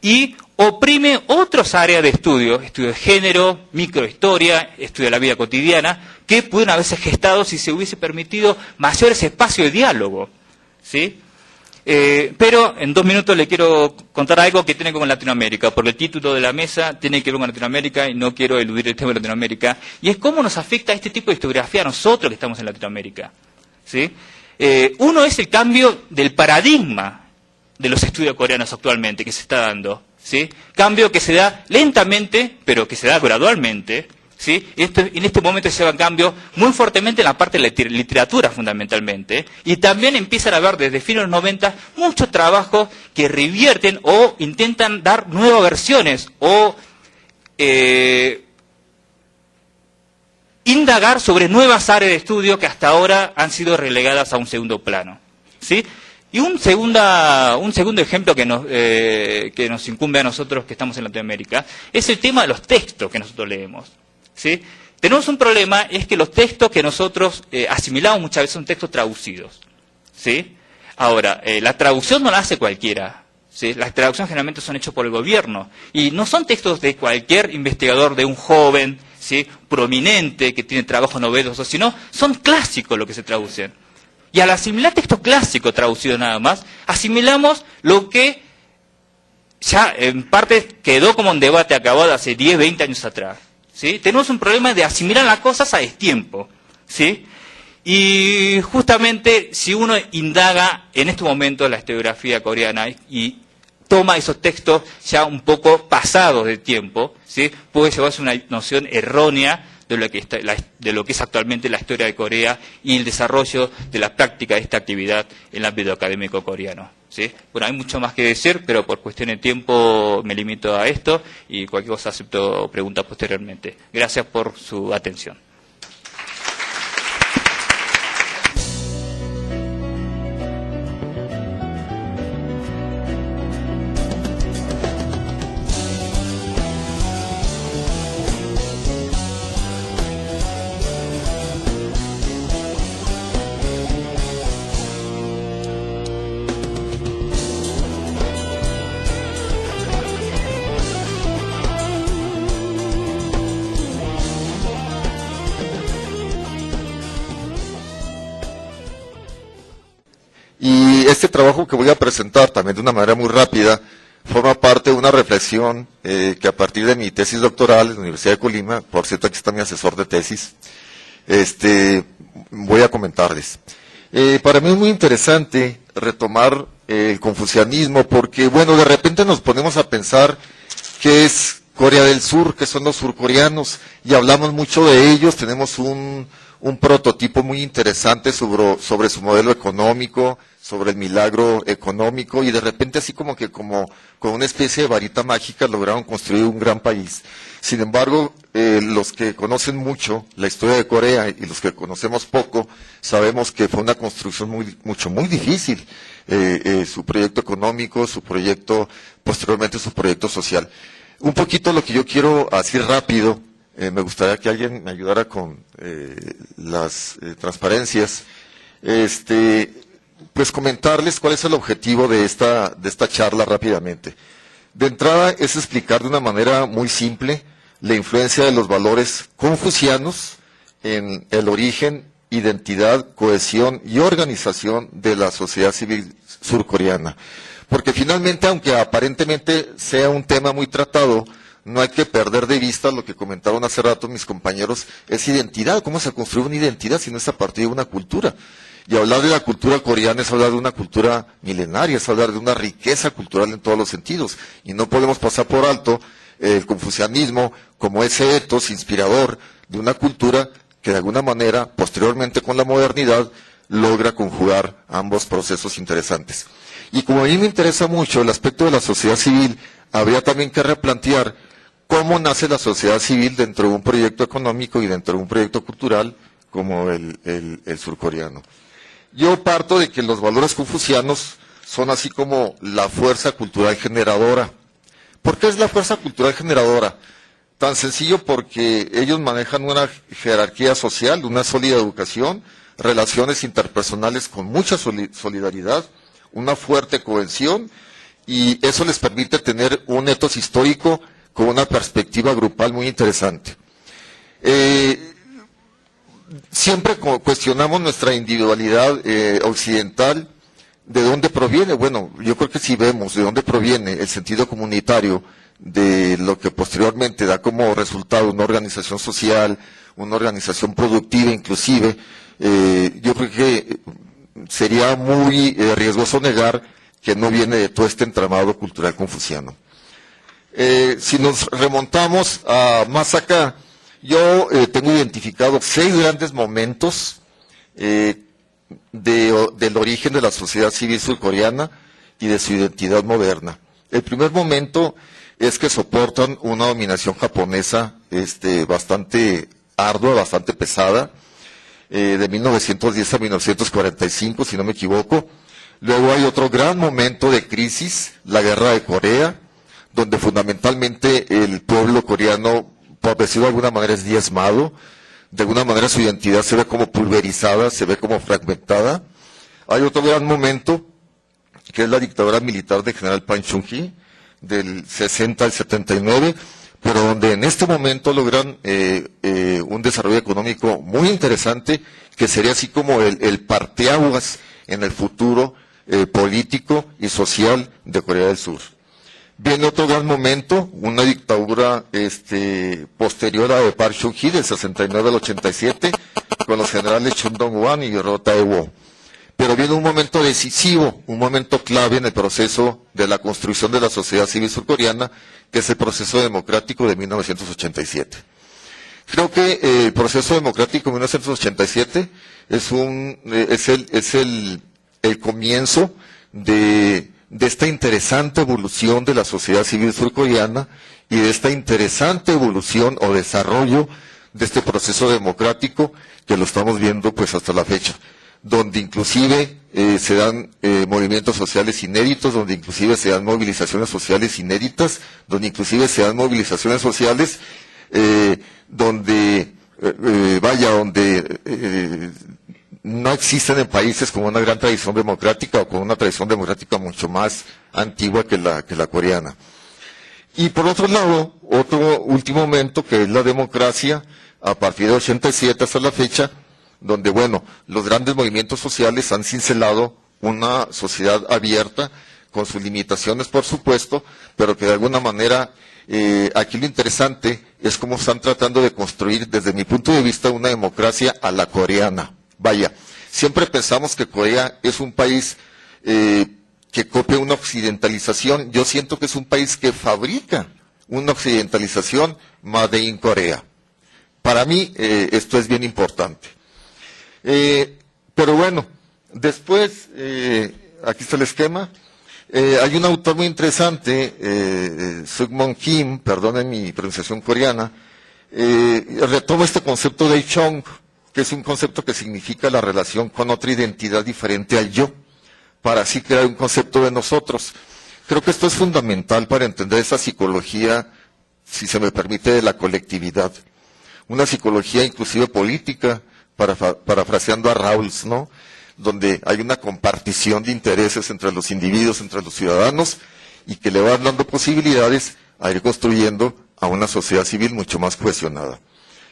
y oprime otras áreas de estudio de género, microhistoria, estudio de la vida cotidiana, que pudieron haberse gestado si se hubiese permitido mayores espacios de diálogo, ¿sí? Pero en 2 minutos le quiero contar algo que tiene que ver con Latinoamérica, porque el título de la mesa tiene que ver con Latinoamérica y no quiero eludir el tema de Latinoamérica, y es cómo nos afecta este tipo de historiografía a nosotros que estamos en Latinoamérica, ¿sí? Uno es el cambio del paradigma de los estudios coreanos actualmente que se está dando, ¿sí? Cambio que se da lentamente, pero que se da gradualmente, ¿sí? En este momento se lleva cambio muy fuertemente en la parte de la literatura fundamentalmente, y también empiezan a haber desde fines de los 90 muchos trabajos que revierten o intentan dar nuevas versiones o indagar sobre nuevas áreas de estudio que hasta ahora han sido relegadas a un segundo plano, ¿sí? Y un segundo ejemplo que nos incumbe a nosotros que estamos en Latinoamérica es el tema de los textos que nosotros leemos, ¿sí? Tenemos un problema, es que los textos que nosotros asimilamos muchas veces son textos traducidos, ¿sí? Ahora, la traducción no la hace cualquiera, ¿sí? Las traducciones generalmente son hechas por el gobierno y no son textos de cualquier investigador, de un joven, ¿sí?, prominente que tiene trabajos novedosos, sino son clásicos lo que se traducen. Y al asimilar textos clásicos traducidos nada más, asimilamos lo que ya en parte quedó como un debate acabado hace 10, 20 años atrás, ¿sí? Tenemos un problema de asimilar las cosas a destiempo, ¿sí? Y justamente si uno indaga en este momento la historiografía coreana y toma esos textos ya un poco pasados de tiempo, ¿sí?, puede llevarse una noción errónea de lo que es actualmente la historia de Corea y el desarrollo de la práctica de esta actividad en el ámbito académico coreano, ¿sí? Bueno, hay mucho más que decir, pero por cuestión de tiempo me limito a esto y cualquier cosa acepto preguntas posteriormente. Gracias por su atención. Y este trabajo que voy a presentar también de una manera muy rápida forma parte de una reflexión que a partir de mi tesis doctoral en la Universidad de Colima, por cierto aquí está mi asesor de tesis, voy a comentarles. Para mí es muy interesante retomar el confucianismo porque, bueno, de repente nos ponemos a pensar qué es Corea del Sur, qué son los surcoreanos, y hablamos mucho de ellos, tenemos un prototipo muy interesante sobre su modelo económico, sobre el milagro económico, y de repente así como con una especie de varita mágica lograron construir un gran país. Sin embargo, los que conocen mucho la historia de Corea y los que conocemos poco, sabemos que fue una construcción muy difícil, su proyecto económico, su proyecto, posteriormente su proyecto social. Un poquito lo que yo quiero así rápido, me gustaría que alguien me ayudara con las transparencias, pues comentarles cuál es el objetivo de esta charla rápidamente. De entrada es explicar de una manera muy simple la influencia de los valores confucianos en el origen, identidad, cohesión y organización de la sociedad civil surcoreana. Porque finalmente, aunque aparentemente sea un tema muy tratado, no hay que perder de vista lo que comentaron hace rato mis compañeros, es identidad. ¿Cómo se construye una identidad si no es a partir de una cultura? Y hablar de la cultura coreana es hablar de una cultura milenaria, es hablar de una riqueza cultural en todos los sentidos. Y no podemos pasar por alto el confucianismo como ese etos inspirador de una cultura que de alguna manera, posteriormente con la modernidad, logra conjugar ambos procesos interesantes. Y como a mí me interesa mucho el aspecto de la sociedad civil, habría también que replantear cómo nace la sociedad civil dentro de un proyecto económico y dentro de un proyecto cultural como el surcoreano. Yo parto de que los valores confucianos son así como la fuerza cultural generadora. ¿Por qué es la fuerza cultural generadora? Tan sencillo porque ellos manejan una jerarquía social, una sólida educación, relaciones interpersonales con mucha solidaridad, una fuerte cohesión y eso les permite tener un ethos histórico con una perspectiva grupal muy interesante. Siempre cuestionamos nuestra individualidad occidental. ¿De dónde proviene? Bueno, yo creo que si vemos de dónde proviene el sentido comunitario de lo que posteriormente da como resultado una organización social, una organización productiva inclusive, yo creo que sería muy riesgoso negar que no viene de todo este entramado cultural confuciano. Si nos remontamos a más acá, yo tengo identificado 6 grandes momentos del origen de la sociedad civil surcoreana y de su identidad moderna. El primer momento es que soportan una dominación japonesa bastante ardua, bastante pesada, de 1910 a 1945, si no me equivoco. Luego hay otro gran momento de crisis, la Guerra de Corea, donde fundamentalmente el pueblo coreano, por decirlo de alguna manera, es diezmado. De alguna manera su identidad se ve como pulverizada, se ve como fragmentada. Hay otro gran momento, que es la dictadura militar del general Park Chung-hee, del 60 al 79, pero donde en este momento logran un desarrollo económico muy interesante, que sería así como el parteaguas en el futuro político y social de Corea del Sur. Viene otro gran momento, una dictadura posterior a la de Park Chung-hee, del 69 al 87, con los generales Chun Dong-hwan y Roh Tae-woo. Pero viene un momento decisivo, un momento clave en el proceso de la construcción de la sociedad civil surcoreana, que es el proceso democrático de 1987. Creo que el proceso democrático de 1987 es el comienzo de esta interesante evolución de la sociedad civil surcoreana y de esta interesante evolución o desarrollo de este proceso democrático que lo estamos viendo pues hasta la fecha, donde inclusive se dan movimientos sociales inéditos, donde inclusive se dan movilizaciones sociales inéditas, donde inclusive se dan movilizaciones sociales donde no existen en países con una gran tradición democrática o con una tradición democrática mucho más antigua que la coreana. Y por otro lado, otro último momento que es la democracia, a partir de 87 hasta la fecha, donde, bueno, los grandes movimientos sociales han cincelado una sociedad abierta, con sus limitaciones, por supuesto, pero que de alguna manera, aquí lo interesante es cómo están tratando de construir, desde mi punto de vista, una democracia a la coreana. Vaya, siempre pensamos que Corea es un país que copia una occidentalización. Yo siento que es un país que fabrica una occidentalización made in Corea. Para mí, esto es bien importante. Pero bueno, después, aquí está el esquema. Hay un autor muy interesante, Sugmon Kim, perdonen mi pronunciación coreana, retoma este concepto de Chong, que es un concepto que significa la relación con otra identidad diferente al yo, para así crear un concepto de nosotros. Creo que esto es fundamental para entender esa psicología, si se me permite, de la colectividad. Una psicología inclusive política, parafraseando a Rawls, ¿no? Donde hay una compartición de intereses entre los individuos, entre los ciudadanos, y que le van dando posibilidades a ir construyendo a una sociedad civil mucho más cohesionada.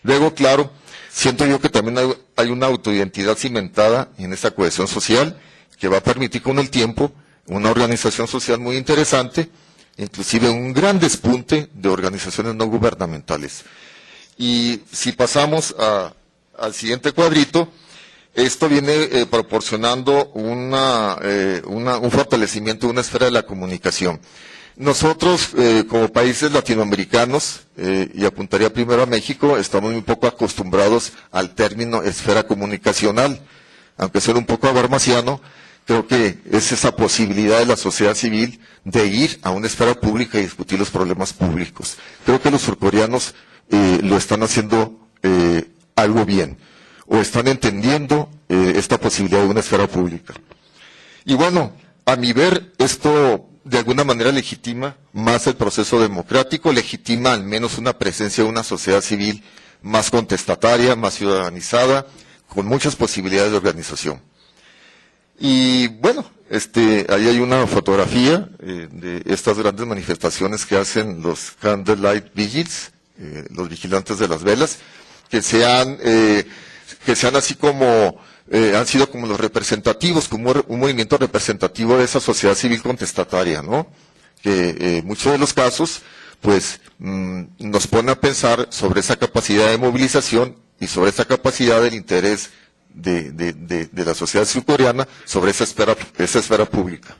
Luego, claro, siento yo que también hay una autoidentidad cimentada en esta cohesión social que va a permitir con el tiempo una organización social muy interesante, inclusive un gran despunte de organizaciones no gubernamentales. Y si pasamos al siguiente cuadrito, esto viene proporcionando un fortalecimiento de una esfera de la comunicación. Nosotros, como países latinoamericanos, y apuntaría primero a México, estamos muy poco acostumbrados al término esfera comunicacional. Aunque suene un poco abarmaciano, creo que es esa posibilidad de la sociedad civil de ir a una esfera pública y discutir los problemas públicos. Creo que los surcoreanos lo están haciendo algo bien, o están entendiendo esta posibilidad de una esfera pública. Y bueno, a mi ver, esto de alguna manera legitima más el proceso democrático, legitima al menos una presencia de una sociedad civil más contestataria, más ciudadanizada, con muchas posibilidades de organización. Y bueno, ahí hay una fotografía de estas grandes manifestaciones que hacen los Candlelight Vigils, los vigilantes de las velas, que sean así como, han sido como los representativos, como un movimiento representativo de esa sociedad civil contestataria, ¿no? Que muchos de los casos, pues, nos pone a pensar sobre esa capacidad de movilización y sobre esa capacidad del interés de la sociedad surcoreana sobre esa esfera pública.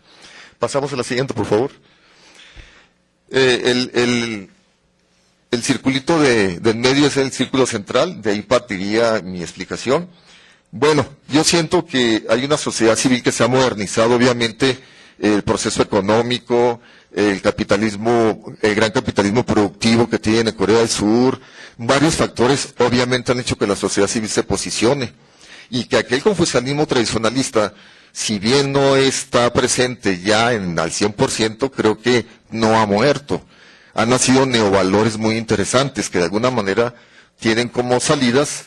Pasamos a la siguiente, por favor. El circulito del medio es el círculo central, de ahí partiría mi explicación. Bueno, yo siento que hay una sociedad civil que se ha modernizado, obviamente, el proceso económico, el gran capitalismo productivo que tiene Corea del Sur, varios factores obviamente han hecho que la sociedad civil se posicione y que aquel confucianismo tradicionalista, si bien no está presente ya al 100%, creo que no ha muerto. Han nacido neovalores muy interesantes que de alguna manera tienen como salidas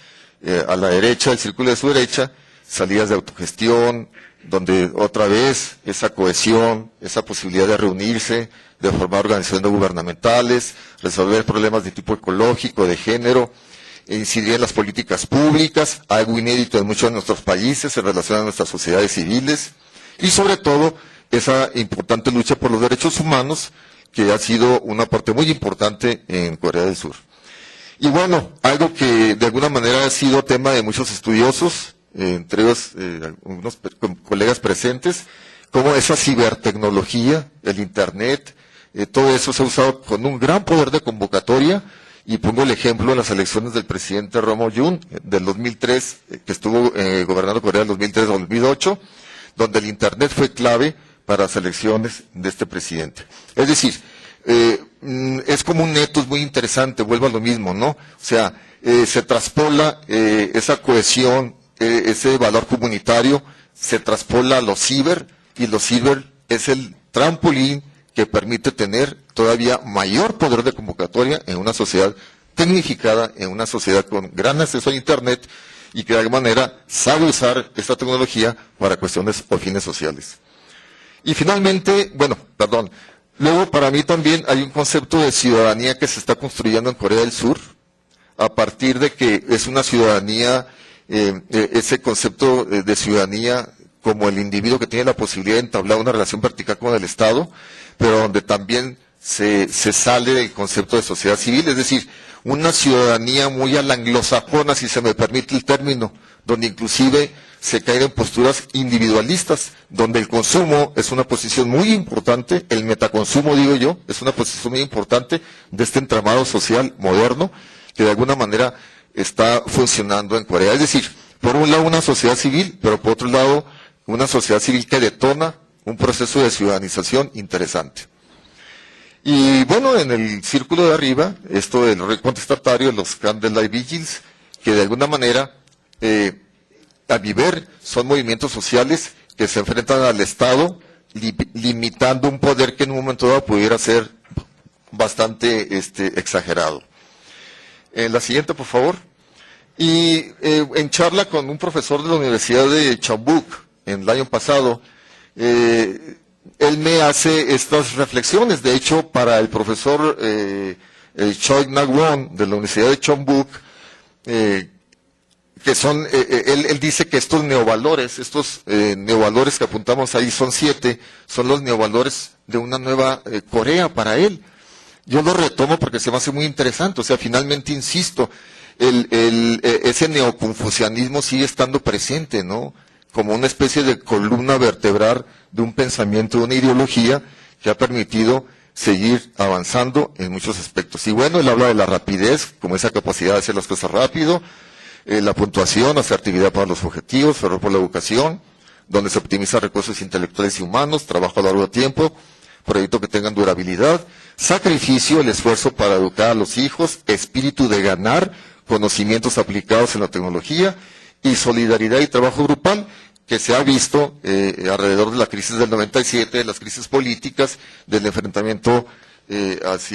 a la derecha, el círculo de su derecha, salidas de autogestión, donde otra vez esa cohesión, esa posibilidad de reunirse, de formar organizaciones gubernamentales, resolver problemas de tipo ecológico, de género, incidir en las políticas públicas, algo inédito en muchos de nuestros países en relación a nuestras sociedades civiles, y sobre todo esa importante lucha por los derechos humanos, que ha sido una parte muy importante en Corea del Sur. Y bueno, algo que de alguna manera ha sido tema de muchos estudiosos, entre ellos algunos colegas presentes, como esa cibertecnología, el Internet, todo eso se ha usado con un gran poder de convocatoria, y pongo el ejemplo en las elecciones del presidente Roh Moo-hyun del 2003, que estuvo gobernando Corea del 2003 al 2008, donde el Internet fue clave para las elecciones de este presidente. Es decir, es como un etos muy interesante, vuelvo a lo mismo, ¿no? O sea, se traspola esa cohesión, ese valor comunitario, se traspola a lo ciber, y lo ciber es el trampolín que permite tener todavía mayor poder de convocatoria en una sociedad tecnificada, en una sociedad con gran acceso a Internet, y que de alguna manera sabe usar esta tecnología para cuestiones o fines sociales. Y finalmente, luego para mí también hay un concepto de ciudadanía que se está construyendo en Corea del Sur, a partir de que es una ciudadanía, ese concepto de ciudadanía como el individuo que tiene la posibilidad de entablar una relación vertical con el Estado, pero donde también se sale del concepto de sociedad civil, es decir, una ciudadanía muy a la anglosajona, si se me permite el término, donde inclusive se caen en posturas individualistas, donde el consumo es una posición muy importante, el metaconsumo, digo yo, es una posición muy importante de este entramado social moderno, que de alguna manera está funcionando en Corea. Es decir, por un lado una sociedad civil, pero por otro lado una sociedad civil que detona un proceso de ciudadanización interesante. Y bueno, en el círculo de arriba, esto del rey contestatario, los Candlelight Vigils, que de alguna manera, a mi ver, son movimientos sociales que se enfrentan al Estado, limitando un poder que en un momento dado pudiera ser bastante exagerado. La siguiente, por favor. Y en charla con un profesor de la Universidad de Chongbuk, en el año pasado, él me hace estas reflexiones. De hecho, para el profesor Choi Nak-won de la Universidad de Chongbuk, que son, él dice que estos neovalores que apuntamos ahí son 7, son los neovalores de una nueva Corea para él. Yo lo retomo porque se me hace muy interesante. O sea, finalmente, insisto, ese neoconfucianismo sigue estando presente, ¿no? Como una especie de columna vertebral de un pensamiento, de una ideología que ha permitido seguir avanzando en muchos aspectos. Y bueno, él habla de la rapidez, como esa capacidad de hacer las cosas rápido, la puntuación, asertividad para los objetivos, fervor por la educación, donde se optimizan recursos intelectuales y humanos, trabajo a largo tiempo, proyectos que tengan durabilidad, sacrificio, el esfuerzo para educar a los hijos, espíritu de ganar, conocimientos aplicados en la tecnología, y solidaridad y trabajo grupal, que se ha visto alrededor de la crisis del 97, de las crisis políticas, del enfrentamiento hacia